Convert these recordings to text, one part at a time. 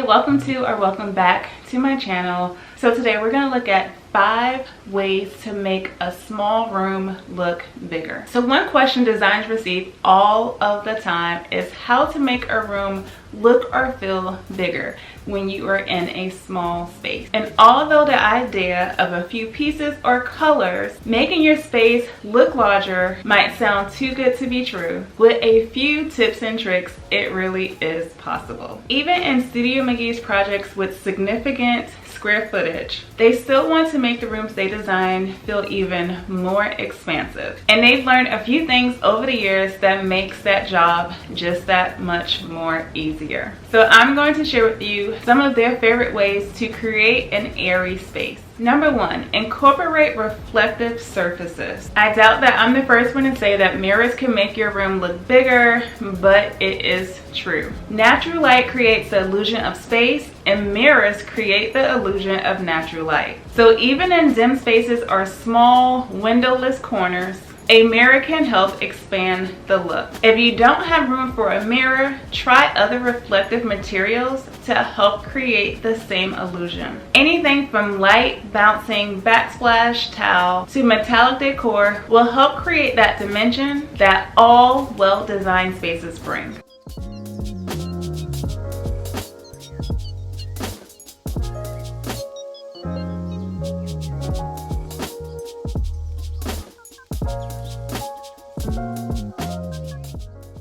welcome to or welcome back to my channel. So today we're going to look at 5 ways to make a small room look bigger. So one question designers receive all of the time is how to make a room look or feel bigger when you are in a small space. And although the idea of a few pieces or colors making your space look larger might sound too good to be true, with a few tips and tricks, it really is possible. Even in Studio Mcgee's projects with significant square footage, they still want to make the rooms they design feel even more expansive. And they've learned a few things over the years that makes that job just that much more easier. So I'm going to share with you some of their favorite ways to create an airy space. Number 1, incorporate reflective surfaces. I doubt that I'm the first one to say that mirrors can make your room look bigger, but it is true. Natural light creates the illusion of space, and mirrors create the illusion of natural light. So even in dim spaces or small windowless corners, a mirror can help expand the look. If you don't have room for a mirror, try other reflective materials to help create the same illusion. Anything from light bouncing backsplash towel to metallic decor will help create that dimension that all well-designed spaces bring.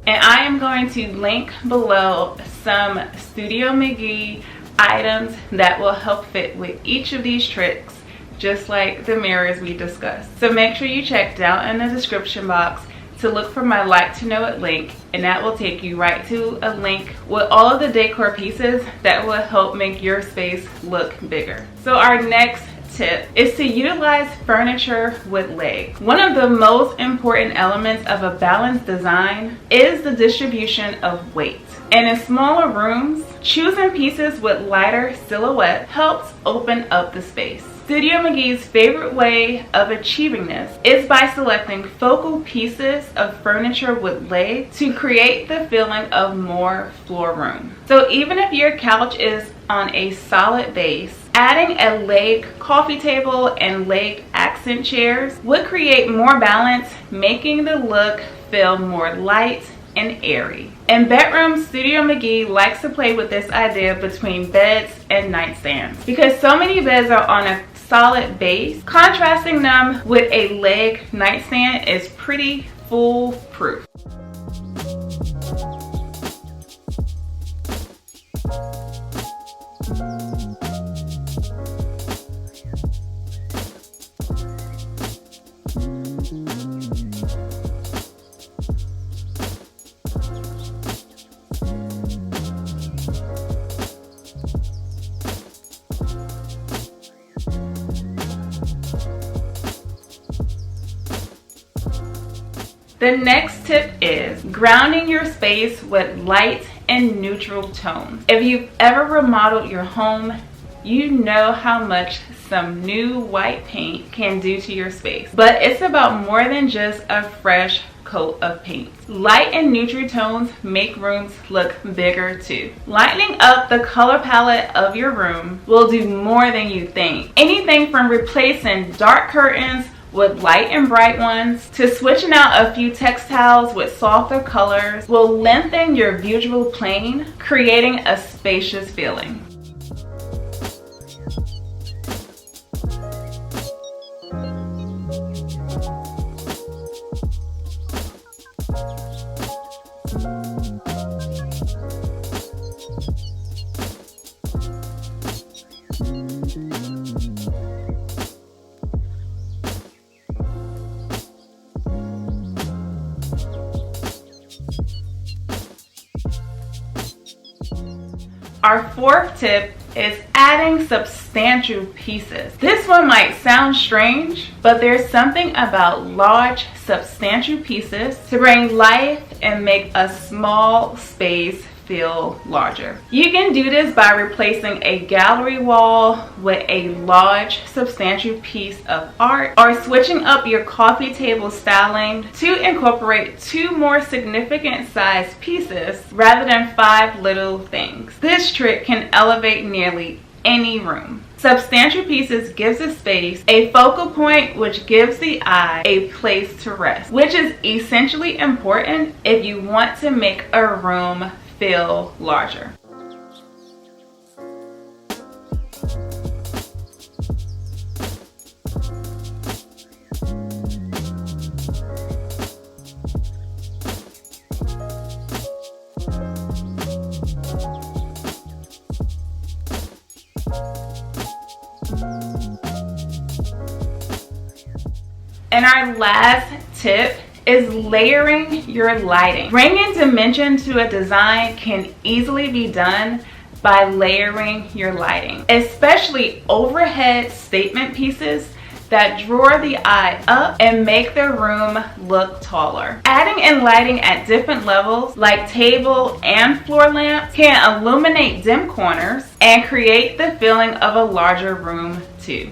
And I am going to link below some Studio Mcgee items that will help fit with each of these tricks, just like the mirrors we discussed. So make sure you check down in the description box to look for my like to know it link, and that will take you right to a link with all of the decor pieces that will help make your space look bigger. So our next tip is to utilize furniture with legs. One of the most important elements of a balanced design is the distribution of weight. And in smaller rooms, choosing pieces with lighter silhouette helps open up the space. Studio Mcgee's favorite way of achieving this is by selecting focal pieces of furniture with legs to create the feeling of more floor room. So even if your couch is on a solid base, adding a leg coffee table and leg accent chairs would create more balance, making the look feel more light and airy. In bedrooms, Studio Mcgee likes to play with this idea between beds and nightstands. Because so many beds are on a solid base, contrasting them with a leg nightstand is pretty foolproof. The next tip is grounding your space with light and neutral tones. If you've ever remodeled your home, you know how much some new white paint can do to your space. But it's about more than just a fresh coat of paint. Light and neutral tones make rooms look bigger too. Lightening up the color palette of your room will do more than you think. Anything from replacing dark curtains with light and bright ones to switching out a few textiles with softer colors will lengthen your visual plane, creating a spacious feeling. Our fourth tip is adding substantial pieces. This one might sound strange, but there's something about large, substantial pieces to bring life and make a small space feel larger. You can do this by replacing a gallery wall with a large, substantial piece of art, or switching up your coffee table styling to incorporate 2 more significant sized pieces rather than 5 little things. This trick can elevate nearly any room. Substantial pieces gives a space a focal point, which gives the eye a place to rest, which is essentially important if you want to make a room feel larger. And our last tip is layering your lighting. Bringing dimension to a design can easily be done by layering your lighting, especially overhead statement pieces that draw the eye up and make the room look taller. Adding in lighting at different levels, like table and floor lamps, can illuminate dim corners and create the feeling of a larger room too.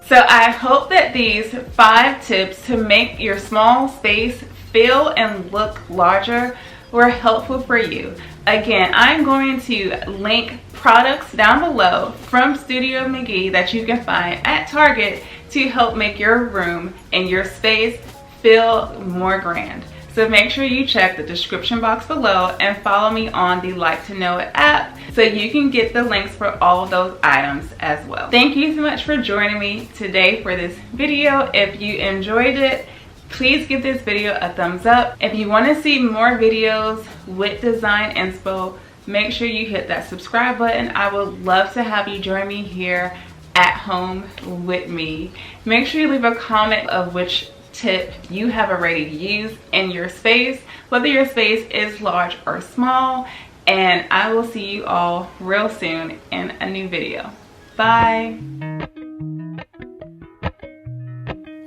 So I hope that these 5 tips to make your small space feel and look larger were helpful for you. Again, I'm going to link products down below from Studio Mcgee that you can find at Target to help make your room and your space feel more grand. So make sure you check the description box below and follow me on the Like to Know It app so you can get the links for all of those items as well. Thank you so much for joining me today for this video. If you enjoyed it, please give this video a thumbs up. If you want to see more videos with design inspo, make sure you hit that subscribe button. I would love to have you join me here at home with me. Make sure you leave a comment of which tip you have already used in your space, whether your space is large or small, and I will see you all real soon in a new video. Bye.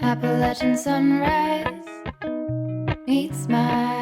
Appalachian sunrise meets my